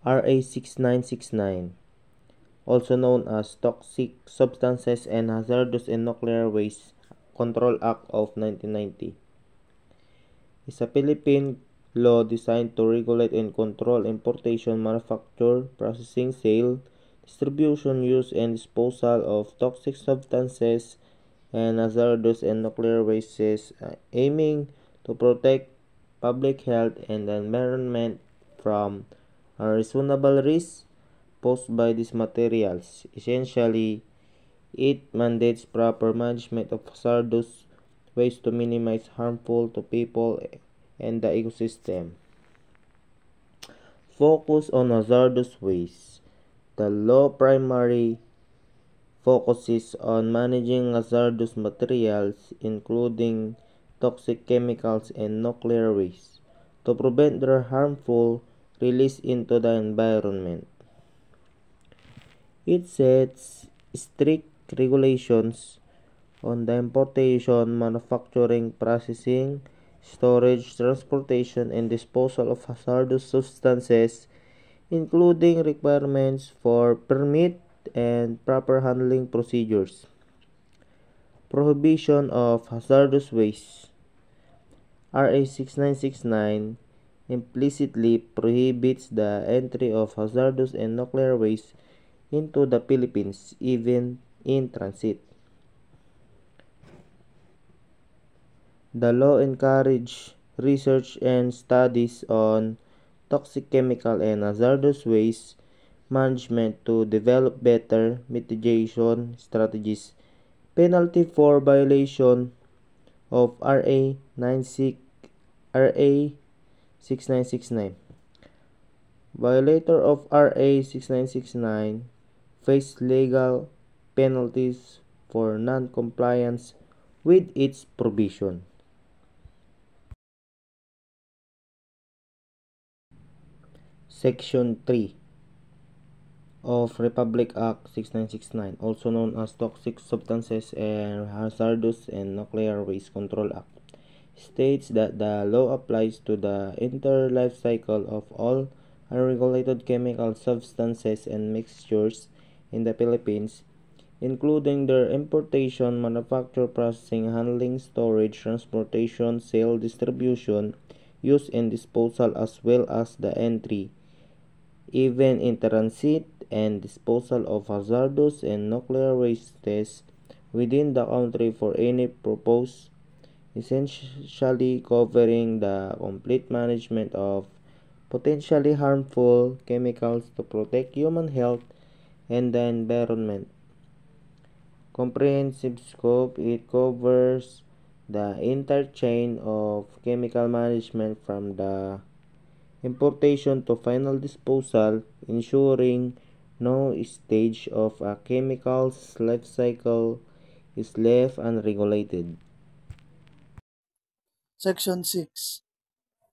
RA 6969, also known as Toxic Substances and Hazardous and Nuclear Waste Control Act of 1990, is a Philippine law designed to regulate and control importation, manufacture, processing, sale, distribution, use, and disposal of toxic substances and hazardous and nuclear wastes, aiming to protect public health and the environment from unreasonable risks posed by these materials. Essentially, it mandates proper management of hazardous waste to minimize harmful to people and the ecosystem. Focus on hazardous waste. The law primarily focuses on managing hazardous materials, including toxic chemicals and nuclear waste, to prevent their harmful release into the environment. It sets strict regulations on the importation, manufacturing, processing, storage, transportation, and disposal of hazardous substances, including requirements for permit and proper handling procedures. Prohibition of hazardous waste. RA 6969 implicitly prohibits the entry of hazardous and nuclear waste into the Philippines, even in transit. The law encourages research and studies on toxic chemical and hazardous waste management to develop better mitigation strategies. Penalty for violation of RA 6969. Violator of RA 6969 face legal penalties for non-compliance with its provision. Section 3 of Republic Act 6969, also known as Toxic Substances and Hazardous and Nuclear Waste Control Act, states that the law applies to the entire life cycle of all unregulated chemical substances and mixtures in the Philippines, including their importation, manufacture, processing, handling, storage, transportation, sale, distribution, use, and disposal, as well as the entry, even in transit, and disposal of hazardous and nuclear wastes within the country for any purpose, essentially covering the complete management of potentially harmful chemicals to protect human health and the environment. Comprehensive scope, it covers the entire chain of chemical management from the importation to final disposal, ensuring no stage of a chemical's life cycle is left unregulated. Section 6.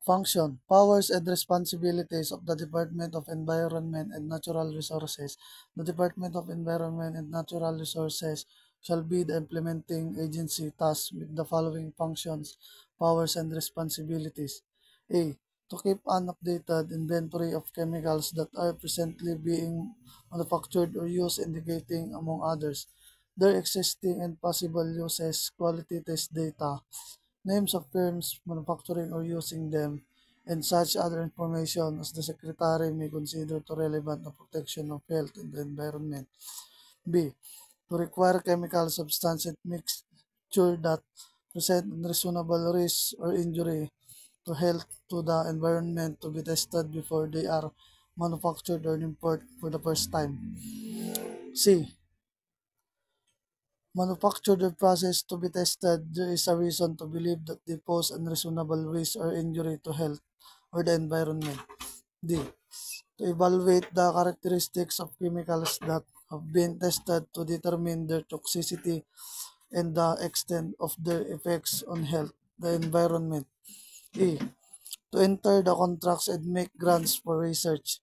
Function, powers, and responsibilities of the Department of Environment and Natural Resources. The Department of Environment and Natural Resources shall be the implementing agency tasked with the following functions, powers, and responsibilities. A. To keep an updated inventory of chemicals that are presently being manufactured or used, indicating, among others, their existing and possible uses, quality test data, names of firms manufacturing or using them, and such other information as the Secretary may consider to relevant to protection of health and the environment. B. To require chemical substance and mixture that present unreasonable risk or injury to health to the environment to be tested before they are manufactured or imported for the first time. C. Manufactured or processed to be tested, there is a reason to believe that they pose unreasonable risk or injury to health or the environment. D. To evaluate the characteristics of chemicals that have been tested to determine their toxicity and the extent of their effects on health, the environment. E. To enter the contracts and make grants for research,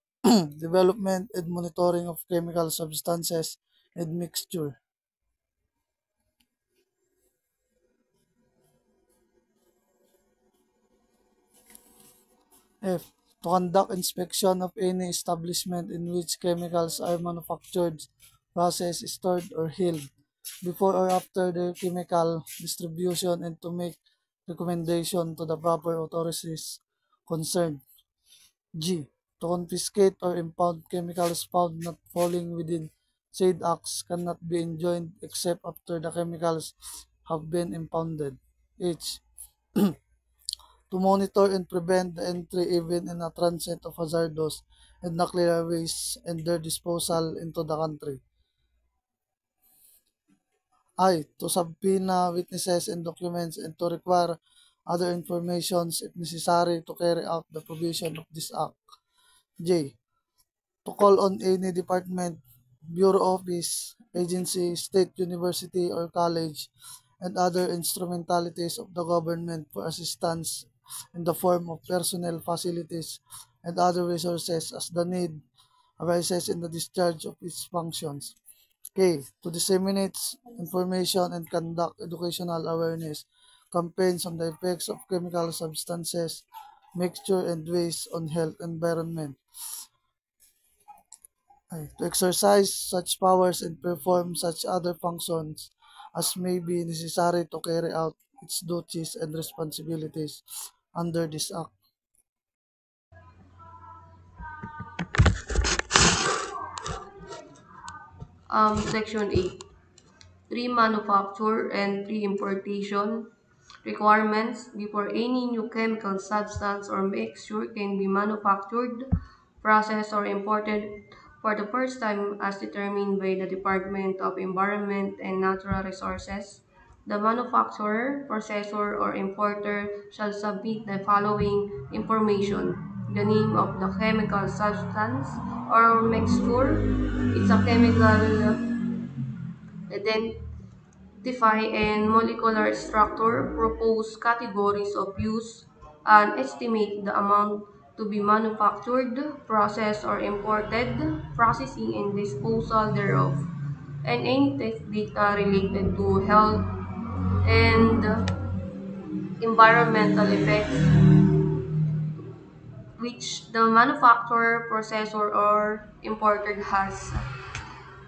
development, and monitoring of chemical substances and mixture. F. to conduct inspection of any establishment in which chemicals are manufactured, processed, stored, or held before or after their chemical distribution, and to make recommendation to the proper authorities concerned. G. To confiscate or impound chemicals found not falling within said acts cannot be enjoined except after the chemicals have been impounded. H. To monitor and prevent the entry even in a transit of hazardous and nuclear waste and their disposal into the country. I. To subpoena witnesses and documents and to require other informations if necessary to carry out the provision of this act. J. To call on any department, bureau office, agency, state university, or college, and other instrumentalities of the government for assistance in the form of personnel, facilities, and other resources as the need arises in the discharge of its functions. K. To disseminate information and conduct educational awareness campaigns on the effects of chemical substances, mixture, and waste on health and environment. To exercise such powers and perform such other functions as may be necessary to carry out its duties and responsibilities under this act. Section 8. Pre-manufacture and pre-importation requirements before any new chemical substance or mixture can be manufactured, processed, or imported for the first time as determined by the Department of Environment and Natural Resources. The manufacturer, processor, or importer shall submit the following information: the name of the chemical substance or mixture, its a chemical identify and molecular structure, propose categories of use, and estimate the amount to be manufactured, processed, or imported, processing and disposal thereof, and any test data related to health and environmental effects which the manufacturer, processor, or importer has.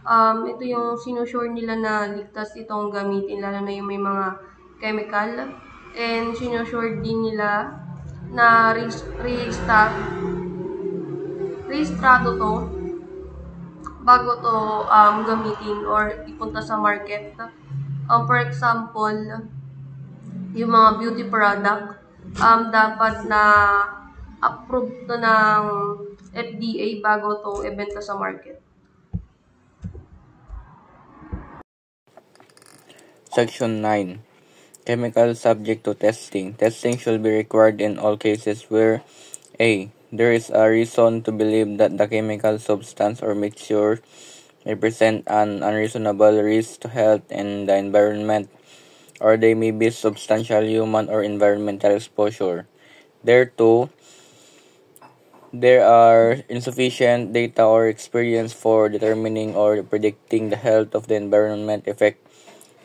Ito yung sinusure nila na ligtas itong gamitin, lalo na yung may mga chemical. And sinusure din nila na rehistrado to bago to gamitin or ipunta sa market. For example, yung mga beauty product, dapat na approved to ng FDA bago to ibenta sa market. Section 9. Chemical subject to testing. Testing should be required in all cases where A. There is a reason to believe that the chemical substance or mixture may present an unreasonable risk to health and the environment, or they may be substantial human or environmental exposure. Thereto, there are insufficient data or experience for determining or predicting the health of the environment effect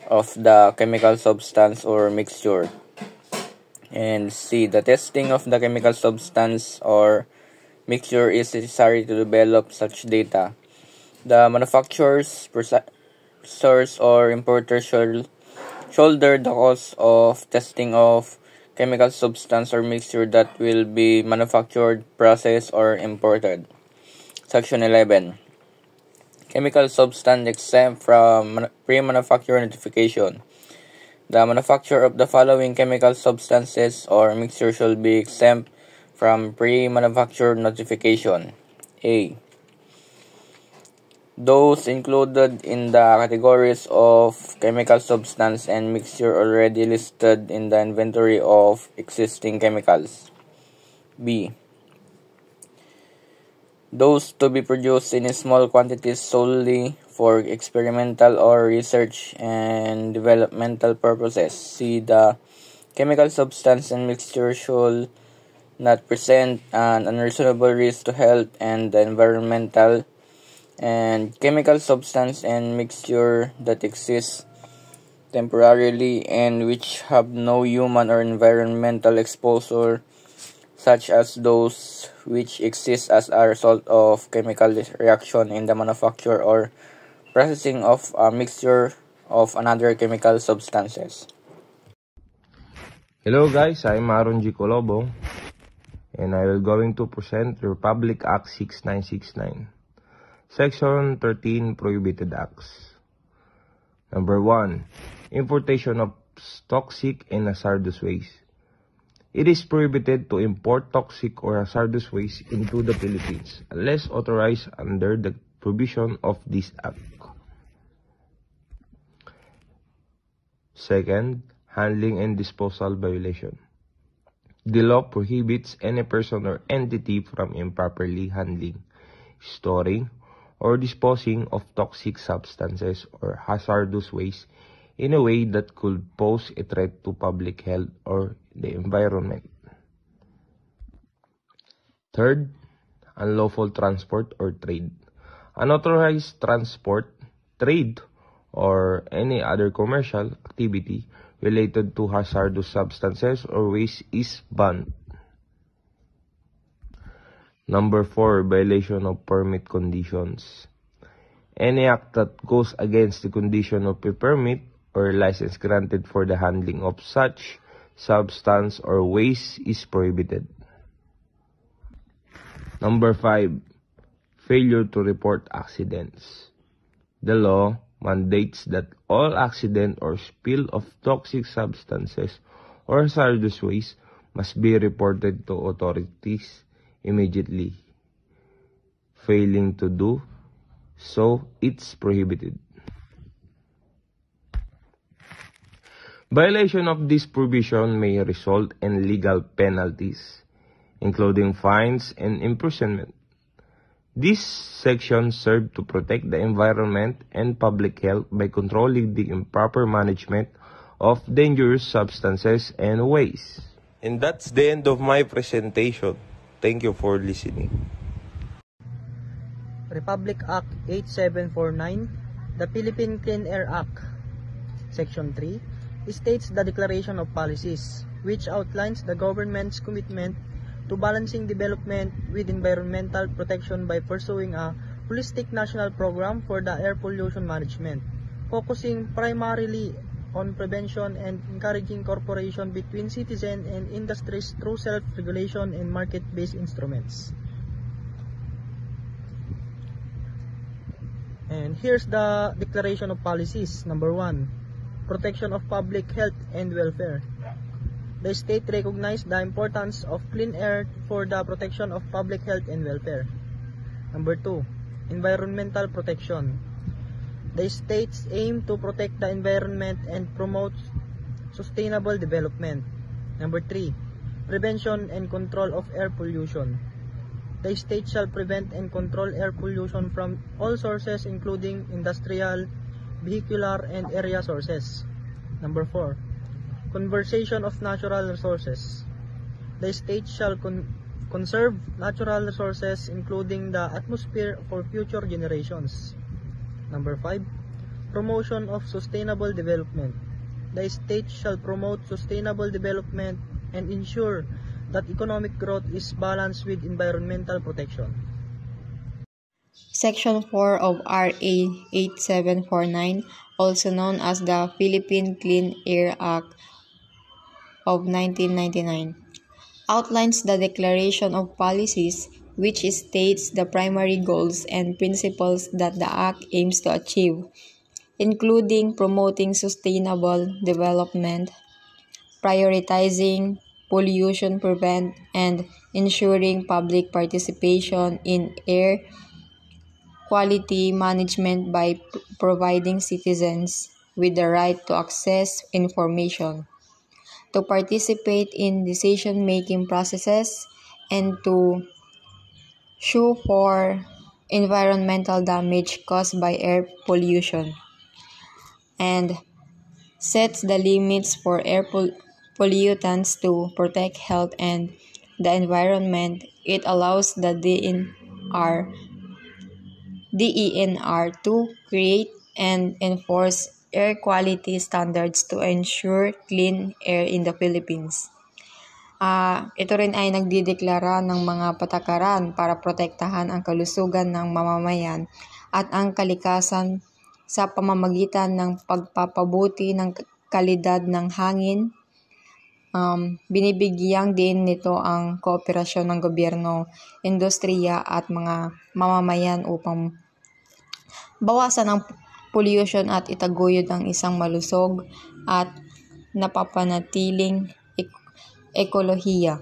of the chemical substance or mixture. And C. The testing of the chemical substance or mixture is necessary to develop such data. The manufacturers, source, or importer shoulder the cost of testing of chemical substance or mixture that will be manufactured, processed, or imported. Section 11. Chemical substance exempt from pre-manufacture notification. The manufacturer of the following chemical substances or mixture shall be exempt from pre-manufacture notification. A. Those included in the categories of chemical substance and mixture already listed in the inventory of existing chemicals. B. Those to be produced in small quantities solely for experimental or research and developmental purposes. C. The chemical substance and mixture should not present an unreasonable risk to health and the environmental, and chemical substance and mixture that exist temporarily and which have no human or environmental exposure such as those which exist as a result of chemical reaction in the manufacture or processing of a mixture of another chemical substances. Hello guys, I'm Aaron G. Colobo, and I will going to present Republic Act 6969. Section 13 Prohibited Acts. Number 1. Importation of toxic and hazardous waste. It is prohibited to import toxic or hazardous waste into the Philippines unless authorized under the provision of this act. Second, handling and disposal violation. The law prohibits any person or entity from improperly handling, storing, or disposing of toxic substances or hazardous waste in a way that could pose a threat to public health or the environment. Third, unlawful transport or trade. Unauthorized transport, trade, or any other commercial activity related to hazardous substances or waste is banned. Number 4, violation of permit conditions. Any act that goes against the condition of a permit or license granted for the handling of such substance or waste is prohibited. Number 5, failure to report accidents. The law mandates that all accident or spill of toxic substances or hazardous waste must be reported to authorities immediately. Failing to do so, it's prohibited. Violation of this provision may result in legal penalties, including fines and imprisonment. These sections serve to protect the environment and public health by controlling the improper management of dangerous substances and waste. And that's the end of my presentation. Thank you for listening. Republic Act 8749, the Philippine Clean Air Act, Section 3, states the declaration of policies, which outlines the government's commitment to balancing development with environmental protection by pursuing a holistic national program for the air pollution management, focusing primarily on prevention and encouraging cooperation between citizens and industries through self-regulation and market-based instruments. And here's the declaration of policies. Number 1, protection of public health and welfare. The state recognized the importance of clean air for the protection of public health and welfare. Number 2, environmental protection. The states aim to protect the environment and promote sustainable development. Number 3, prevention and control of air pollution. The state shall prevent and control air pollution from all sources including industrial, vehicular, and area sources. Number 4, conservation of natural resources. The state shall conserve natural resources including the atmosphere for future generations. Number 5, promotion of sustainable development. The state shall promote sustainable development and ensure that economic growth is balanced with environmental protection. Section 4 of RA 8749, also known as the Philippine Clean Air Act of 1999, outlines the declaration of policies, which states the primary goals and principles that the Act aims to achieve, including promoting sustainable development, prioritizing pollution prevent, and ensuring public participation in air quality management by providing citizens with the right to access information, to participate in decision-making processes, and to sue for environmental damage caused by air pollution, and sets the limits for air pollutants to protect health and the environment. It allows the DENR to create and enforce air quality standards to ensure clean air in the Philippines. Ito rin ay nagdideklara ng mga patakaran para protektahan ang kalusugan ng mamamayan at ang kalikasan sa pamamagitan ng pagpapabuti ng kalidad ng hangin. Binibigyang din nito ang kooperasyon ng gobyerno, industriya at mga mamamayan upang bawasan ang pollution at itaguyod ang isang malusog at napapanatiling ekolohiya.